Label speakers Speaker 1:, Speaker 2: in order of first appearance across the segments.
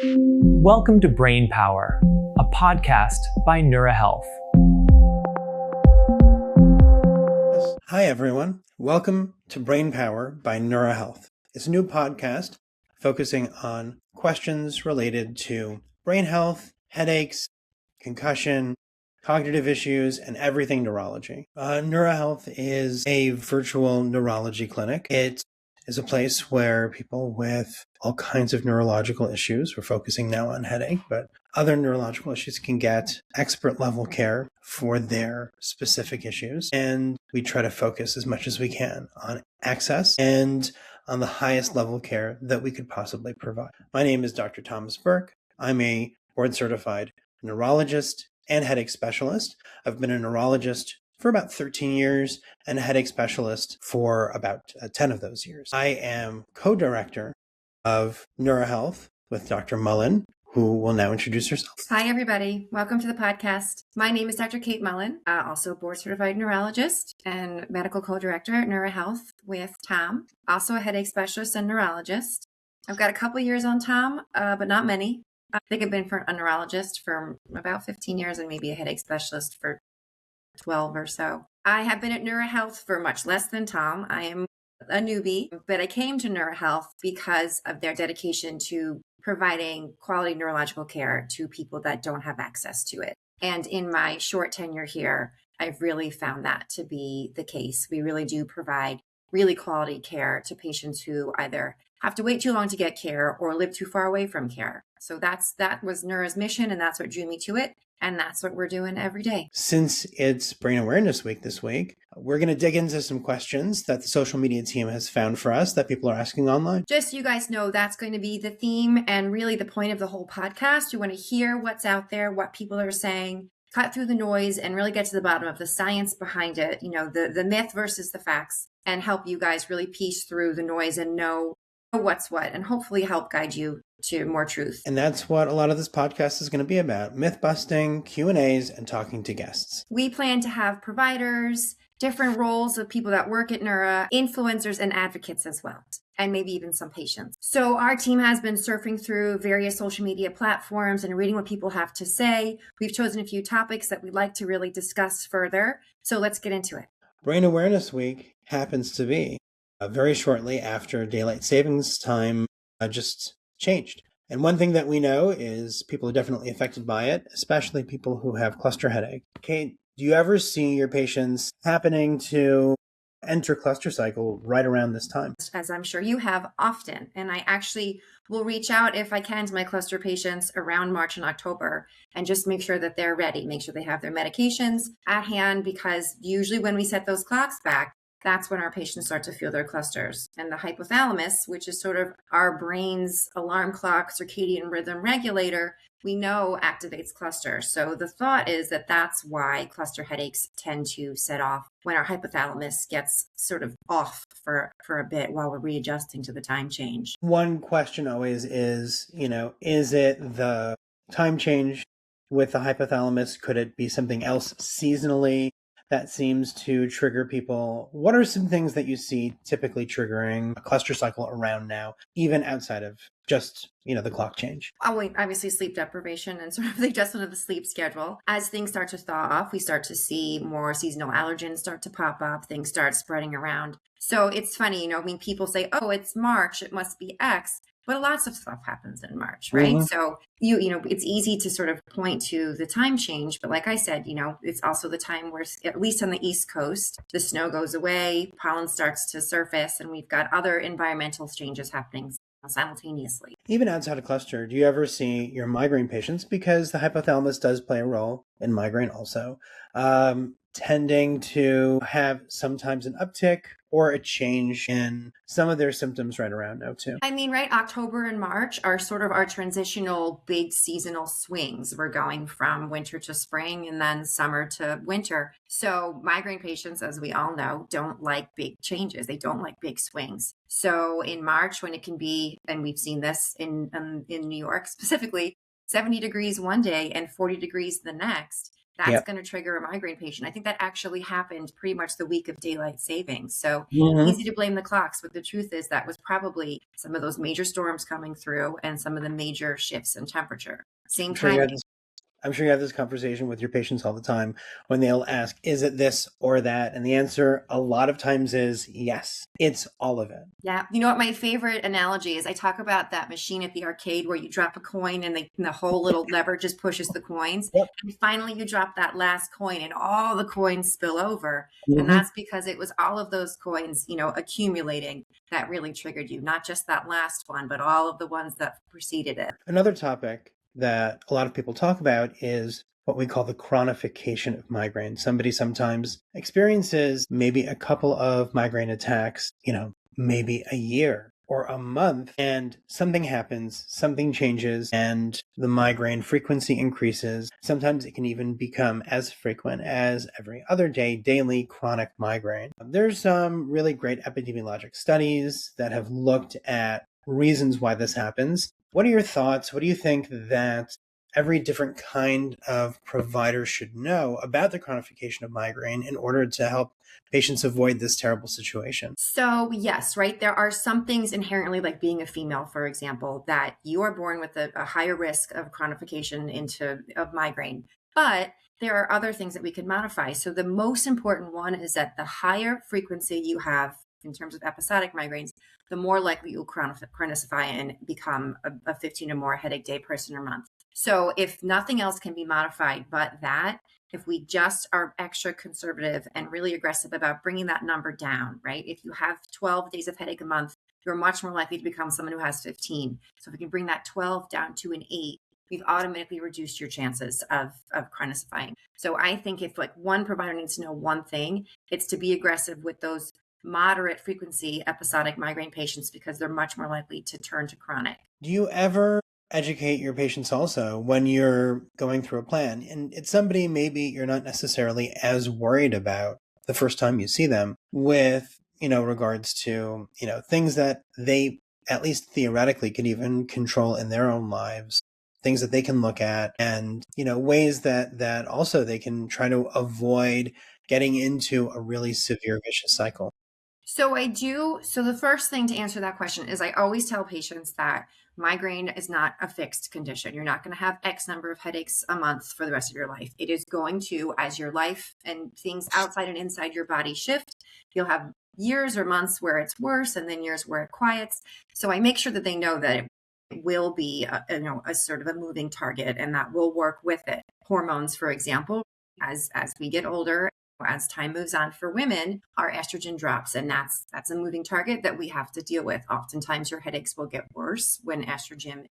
Speaker 1: Welcome to Brain Power, a podcast by Neura Health.
Speaker 2: Hi, everyone. Welcome to Brain Power by Neura Health. It's a new podcast focusing on questions related to brain health, headaches, concussion, cognitive issues, and everything neurology. Neura Health is a virtual neurology clinic. It is a place where people with all kinds of neurological issues, we're focusing now on headache, but other neurological issues can get expert level care for their specific issues. And we try to focus as much as we can on access and on the highest level care that we could possibly provide. My name is Dr. Thomas Burke. I'm a board certified neurologist and headache specialist. I've been a neurologist for about 13 years and a headache specialist for about 10 of those years. I am co-director of Neura Health with Dr. Mullen, who will now introduce herself.
Speaker 3: Hi, everybody. Welcome to the podcast. My name is Dr. Kate Mullen, also board-certified neurologist and medical co-director at Neura Health with Tom, also a headache specialist and neurologist. I've got a couple years on Tom, but not many. I think I've been a neurologist for about 15 years and maybe a headache specialist for 12 or so. I have been at Neura Health for much less than Tom. I am a newbie, but I came to Neura Health because of their dedication to providing quality neurological care to people that don't have access to it. And in my short tenure here, I've really found that to be the case. We really do provide really quality care to patients who either have to wait too long to get care or live too far away from care. So that was Neura's mission, and that's what drew me to it. And that's what we're doing every day.
Speaker 2: Since it's Brain Awareness Week this week, we're going to dig into some questions that the social media team has found for us that people are asking online.
Speaker 3: Just so you guys know, that's going to be the theme and really the point of the whole podcast. You want to hear what's out there, what people are saying, cut through the noise and really get to the bottom of the science behind it, the myth versus the facts, and help you guys really piece through the noise and know what's what, and hopefully help guide you to more truth.
Speaker 2: And that's what a lot of this podcast is going to be about: myth busting, Q&As, and talking to guests.
Speaker 3: We plan to have providers, different roles of people that work at Neura, influencers and advocates as well, and maybe even some patients. So our team has been surfing through various social media platforms and reading what people have to say. We've chosen a few topics that we'd like to really discuss further. So let's get into it.
Speaker 2: Brain Awareness Week happens to be very shortly after daylight savings time just changed. And one thing that we know is people are definitely affected by it, especially people who have cluster headache. Kate, do you ever see your patients happening to enter cluster cycle right around this time?
Speaker 3: As I'm sure you have often. And I actually will reach out if I can to my cluster patients around March and October and just make sure that they're ready, make sure they have their medications at hand, because usually when we set those clocks back, that's when our patients start to feel their clusters. And the hypothalamus, which is sort of our brain's alarm clock, circadian rhythm regulator, we know activates clusters. So the thought is that that's why cluster headaches tend to set off when our hypothalamus gets sort of off for a bit while we're readjusting to the time change.
Speaker 2: One question always is, is it the time change with the hypothalamus? Could it be something else seasonally that seems to trigger people? What are some things that you see typically triggering a cluster cycle around now, even outside of just, the clock change?
Speaker 3: Obviously sleep deprivation and sort of the adjustment of the sleep schedule. As things start to thaw off, we start to see more seasonal allergens start to pop up, things start spreading around. So it's funny, people say, oh, it's March, it must be X. But lots of stuff happens in March, right? Mm-hmm. So it's easy to sort of point to the time change. But like I said, it's also the time where, at least on the East Coast, the snow goes away, pollen starts to surface, and we've got other environmental changes happening simultaneously.
Speaker 2: Even outside of cluster, do you ever see your migraine patients, because the hypothalamus does play a role in migraine also, tending to have sometimes an uptick or a change in some of their symptoms right around now too?
Speaker 3: Right? October and March are sort of our transitional big seasonal swings. We're going from winter to spring and then summer to winter. So migraine patients, as we all know, don't like big changes. They don't like big swings. So in March, when it can be, and we've seen this in New York specifically, 70 degrees one day and 40 degrees the next, that's going to trigger a migraine patient. I think that actually happened pretty much the week of daylight savings. So easy to blame the clocks, but the truth is that was probably some of those major storms coming through and some of the major shifts in temperature. Same time.
Speaker 2: I'm sure you have this conversation with your patients all the time when they'll ask, is it this or that? And the answer a lot of times is yes, it's all of it.
Speaker 3: Yeah. You know what my favorite analogy is? I talk about that machine at the arcade where you drop a coin and the whole little lever just pushes the coins.
Speaker 2: Yep.
Speaker 3: And finally you drop that last coin and all the coins spill over. And that's because it was all of those coins, accumulating that really triggered you, not just that last one, but all of the ones that preceded it.
Speaker 2: Another topic that a lot of people talk about is what we call the chronification of migraine. Somebody sometimes experiences maybe a couple of migraine attacks, maybe a year or a month, and something happens, something changes, and the migraine frequency increases. Sometimes it can even become as frequent as every other day, daily chronic migraine. There's some really great epidemiologic studies that have looked at reasons why this happens. What are your thoughts? What do you think that every different kind of provider should know about the chronification of migraine in order to help patients avoid this terrible situation?
Speaker 3: So yes, right. There are some things inherently, like being a female, for example, that you are born with a higher risk of chronification of migraine. But there are other things that we can modify. So the most important one is that the higher frequency you have in terms of episodic migraines, the more likely you'll chronicify and become a 15 or more headache day person or month. So if nothing else can be modified but that, if we just are extra conservative and really aggressive about bringing that number down, right? If you have 12 days of headache a month, you're much more likely to become someone who has 15. So if we can bring that 12 down to an 8, we've automatically reduced your chances of chronicifying. So I think if one provider needs to know one thing, it's to be aggressive with those moderate frequency episodic migraine patients because they're much more likely to turn to chronic.
Speaker 2: Do you ever educate your patients also when you're going through a plan? And it's somebody maybe you're not necessarily as worried about the first time you see them with, regards to, things that they at least theoretically could even control in their own lives, things that they can look at and, ways that also they can try to avoid getting into a really severe vicious cycle.
Speaker 3: So the first thing to answer that question is I always tell patients that migraine is not a fixed condition. You're not going to have X number of headaches a month for the rest of your life. It is going to, as your life and things outside and inside your body shift, you'll have years or months where it's worse and then years where it quiets. So I make sure that they know that it will be a sort of a moving target and that will work with it. Hormones, for example, as we get older, as time moves on for women, our estrogen drops, and that's a moving target that we have to deal with. Oftentimes your headaches will get worse when estrogen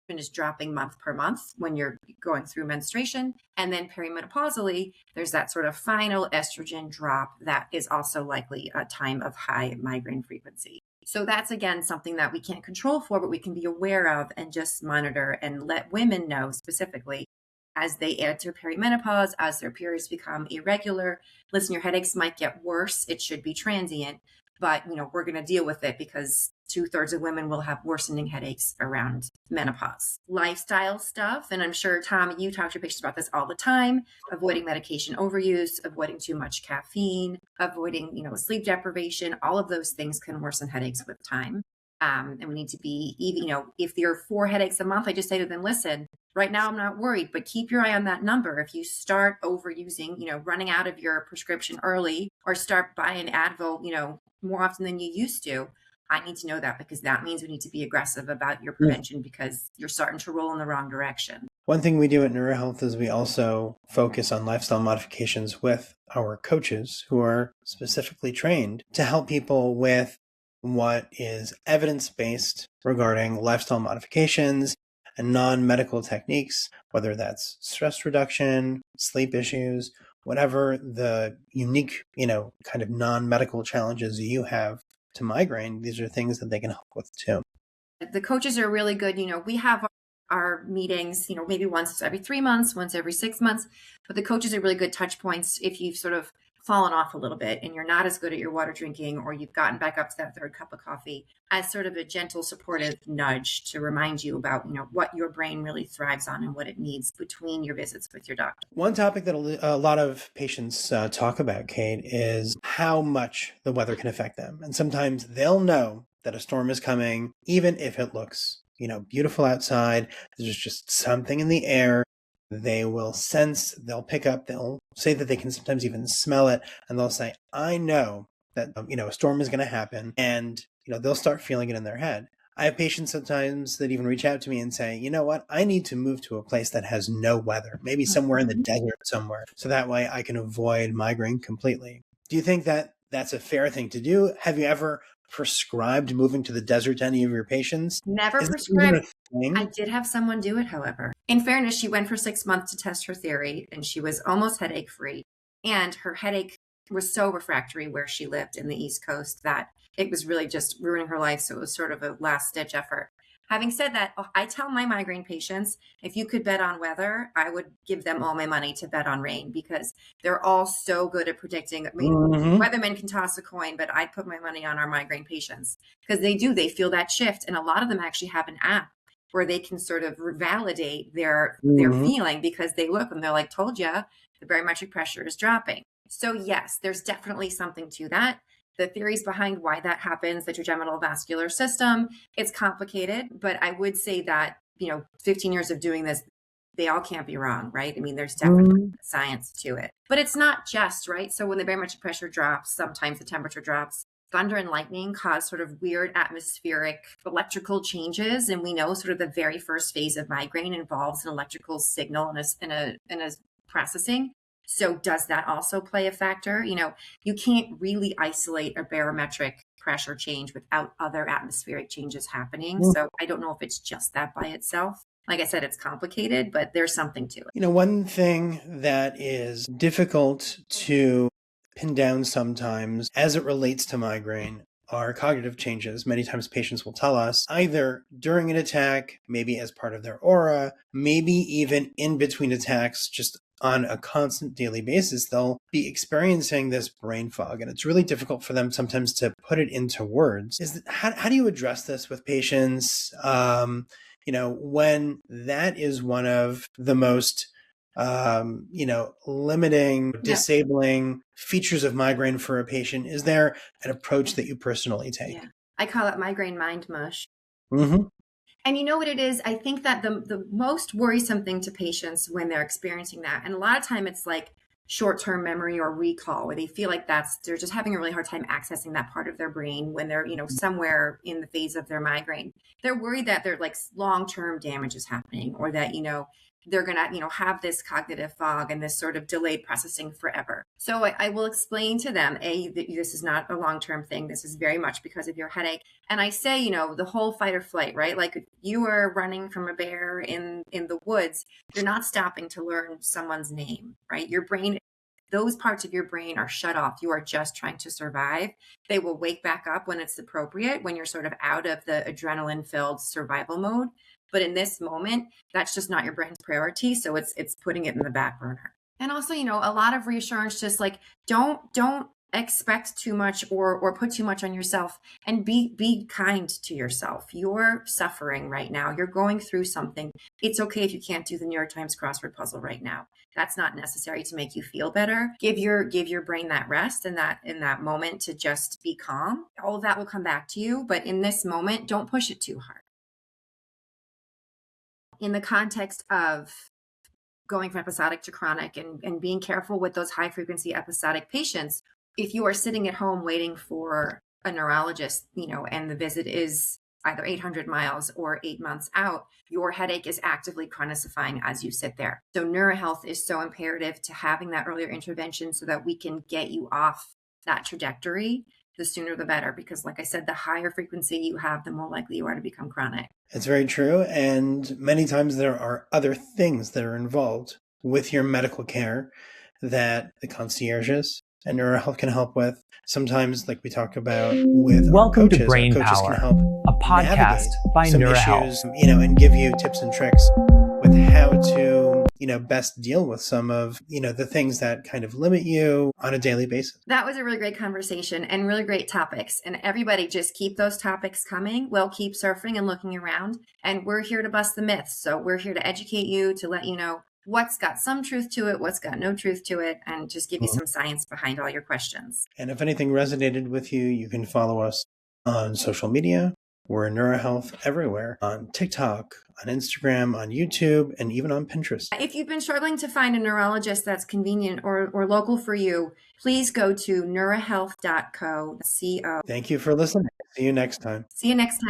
Speaker 3: is dropping month per month when you're going through menstruation. And then perimenopausally, there's that sort of final estrogen drop that is also likely a time of high migraine frequency. So that's, again, something that we can't control for, but we can be aware of and just monitor and let women know specifically as they enter perimenopause, as their periods become irregular. Listen, your headaches might get worse. It should be transient, but we're going to deal with it because 2/3 of women will have worsening headaches around menopause. Lifestyle stuff, and I'm sure, Tom, you talk to your patients about this all the time, avoiding medication overuse, avoiding too much caffeine, avoiding, sleep deprivation. All of those things can worsen headaches with time. And we need to be, even, if there are 4 headaches a month, I just say to them, listen, right now I'm not worried, but keep your eye on that number. If you start overusing, running out of your prescription early or start buying Advil, more often than you used to, I need to know that because that means we need to be aggressive about your prevention because you're starting to roll in the wrong direction.
Speaker 2: One thing we do at Neura Health is we also focus on lifestyle modifications with our coaches who are specifically trained to help people with what is evidence-based regarding lifestyle modifications and non-medical techniques, whether that's stress reduction, sleep issues, whatever the unique, kind of non-medical challenges you have to migraine, these are things that they can help with too.
Speaker 3: The coaches are really good. We have our meetings, maybe once every 3 months, once every 6 months, but the coaches are really good touch points if you've sort of fallen off a little bit and you're not as good at your water drinking, or you've gotten back up to that third cup of coffee, as sort of a gentle supportive nudge to remind you about, what your brain really thrives on and what it needs between your visits with your doctor.
Speaker 2: One topic that a lot of patients talk about, Kate, is how much the weather can affect them. And sometimes they'll know that a storm is coming, even if it looks, beautiful outside. There's just something in the air. They will sense, they'll pick up, they'll say that they can sometimes even smell it, and they'll say, I know that, a storm is going to happen, and, they'll start feeling it in their head. I have patients sometimes that even reach out to me and say, you know what, I need to move to a place that has no weather, maybe somewhere in the desert somewhere, so that way I can avoid migraine completely. Do you think that that's a fair thing to do? Have you ever prescribed moving to the desert to any of your patients?
Speaker 3: Never prescribed. I did have someone do it, however. In fairness, she went for 6 months to test her theory, and she was almost headache free. And her headache was so refractory where she lived in the East Coast that it was really just ruining her life. So it was sort of a last ditch effort. Having said that, I tell my migraine patients, if you could bet on weather, I would give them all my money to bet on rain, because they're all so good at predicting. I mean, weathermen can toss a coin, but I'd put my money on our migraine patients, because they feel that shift. And a lot of them actually have an app where they can sort of validate their feeling, because they look and they're like, told you, the barometric pressure is dropping. So yes, there's definitely something to that. The theories behind why that happens, the trigeminal vascular system, it's complicated, but I would say that, 15 years of doing this, they all can't be wrong, right? I mean, there's definitely science to it, but it's not just, right? So when the barometric pressure drops, sometimes the temperature drops. Thunder and lightning cause sort of weird atmospheric electrical changes. And we know sort of the very first phase of migraine involves an electrical signal in a processing. So does that also play a factor? You can't really isolate a barometric pressure change without other atmospheric changes happening. So I don't know if it's just that by itself. Like I said, it's complicated, but there's something to it.
Speaker 2: One thing that is difficult to pin down sometimes as it relates to migraine are cognitive changes. Many times patients will tell us either during an attack, maybe as part of their aura, maybe even in between attacks, just on a constant daily basis, they'll be experiencing this brain fog. And it's really difficult for them sometimes to put it into words. How do you address this with patients? When that is one of the most limiting, disabling features of migraine for a patient, is there an approach that you personally take?
Speaker 3: Yeah. I call it migraine mind mush.
Speaker 2: Mm-hmm.
Speaker 3: And you know what it is? I think that the most worrisome thing to patients when they're experiencing that, and a lot of time it's like short-term memory or recall, where they feel like they're just having a really hard time accessing that part of their brain when they're, somewhere in the phase of their migraine. They're worried that they're like long-term damage is happening, or that, they're going to, have this cognitive fog and this sort of delayed processing forever. So I will explain to them, that this is not a long-term thing. This is very much because of your headache. And I say, the whole fight or flight, right? Like if you are running from a bear in the woods, you're not stopping to learn someone's name, right? Your brain, those parts of your brain are shut off. You are just trying to survive. They will wake back up when it's appropriate, when you're sort of out of the adrenaline-filled survival mode. But in this moment, that's just not your brain's priority. So it's putting it in the back burner. And also, a lot of reassurance, just like, don't expect too much or put too much on yourself, and be kind to yourself. You're suffering right now. You're going through something. It's okay if you can't do the New York Times crossword puzzle right now. That's not necessary to make you feel better. Give your brain that rest and in that moment to just be calm. All of that will come back to you. But in this moment, don't push it too hard. In the context of going from episodic to chronic and being careful with those high frequency episodic patients, if you are sitting at home waiting for a neurologist, and the visit is either 800 miles or 8 months out, your headache is actively chronicifying as you sit there. So Neura Health is so imperative to having that earlier intervention so that we can get you off that trajectory. The sooner the better, because like I said, the higher frequency you have, the more likely you are to become chronic.
Speaker 2: It's very true. And many times there are other things that are involved with your medical care that the concierges and Neura Health can help with. Sometimes, like we talk about with
Speaker 1: Welcome
Speaker 2: our coaches,
Speaker 1: to Brain
Speaker 2: our coaches
Speaker 1: Power,
Speaker 2: can help
Speaker 1: a podcast
Speaker 2: navigate
Speaker 1: by
Speaker 2: some
Speaker 1: Neura
Speaker 2: issues,
Speaker 1: Health.
Speaker 2: and give you tips and tricks with how to best deal with some of, the things that kind of limit you on a daily basis.
Speaker 3: That was a really great conversation and really great topics. And everybody just keep those topics coming. We'll keep surfing and looking around. And we're here to bust the myths. So we're here to educate you, to let you know what's got some truth to it, what's got no truth to it, and just give you some science behind all your questions.
Speaker 2: And if anything resonated with you, you can follow us on social media. We're Neura Health everywhere, on TikTok, on Instagram, on YouTube, and even on Pinterest.
Speaker 3: If you've been struggling to find a neurologist that's convenient or local for you, please go to neurahealth.co.
Speaker 2: Thank you for listening. See you next time.
Speaker 3: See you next time.